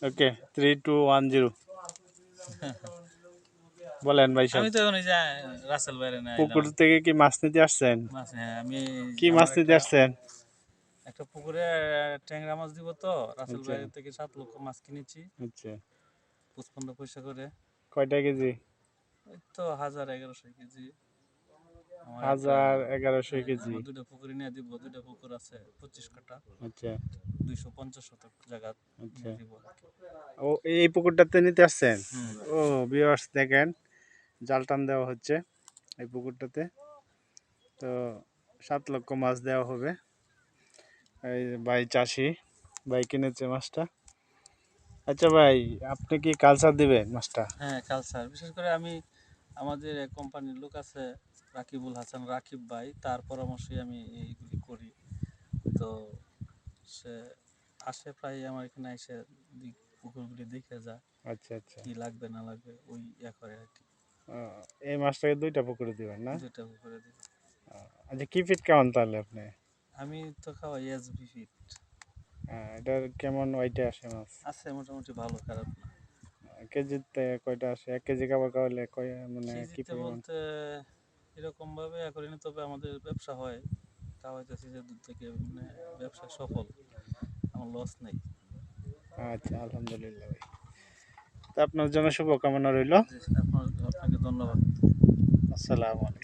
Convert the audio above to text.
ওকে 3210 বলেন ভাই আমি সাহেব। তো এখন এই যে রাসেল বাইরে না এলাম পুকুর থেকে কি মাছ নিতে আসছেন? মাছ। হ্যাঁ, আমি কি মাছ আমার নিতে আসছেন? একটা পুকুরে ট্যাংরা মাছ দিব তো রাসেল আচ্ছা বাইরে থেকে 7 লক্ষ মাছ কিনেছি আচ্ছা। 55 পয়সা করে। কয়টা কেজি? ওই তো 1000-1100 কেজি। আমার একটা 1000-1100 কেজি। আমার দুইটা পুকুরে নিয়ে দিব, দুইটা পুকুর আছে 25 কাঠা, আচ্ছা 250 শতক জায়গা আচ্ছা। নিয়ে দিব আর কি। ও এই পুকুরটাতে নিতে আসছেন? হুম। ও ভিউয়ার্স দেখেন, জাল টান দেওয়া হচ্ছে এই পুকুরটাতে। তো 7 লক্ষ মাছ দেওয়া হবে। এই ভাই চাষি, ভাই কিনেছে মাছটা। আচ্ছা ভাই, আপনি কি কালচার দিবেন মাছটা? হ্যাঁ, কালচার বিশেষ করে আমি আমাদের এক কোম্পানির লোক আছে রাকিবুল হাসান, রাকিব ভাই, তার পরামর্শে আমি এইগুলি করি। তো সে আসে প্রায় আমার এখানে এসে পুকুরগুলি দেখে যায় আচ্ছা আচ্ছা। কি লাগবে না লাগবে, ওই ইয়া করে আর কি। এই মাছটাকে 2টা পুকুরে দিবেন না? দুইটা পুকুরে দিই। আচ্ছা, কি ফিট কেমন তাহলে আপনি? আমি তো খাওয়াই এসবি ফিট। এটার কেমন ওয়েটে আসে মাছ? আছে মোটামুটি ভালো, খারাপ না। কেজিতে কয়টা আসে? 1 কেজি খাবার খাওয়ালে কয়, মানে কি কেজিতে পরিমাণ? বলতে এরকম ভাবে করি না, তবে আমাদের ব্যবসা হয়, খাওয়াইতেছি যে দূর থেকে, মানে ব্যবসা সফল, আমার লস নেই। আচ্ছা, আলহামদুলিল্লাহ ভাই। তো আপনার জন্য শুভকামনা রইল। জি, আপনাকে ধন্যবাদ। আসসালামু আলাইকুম।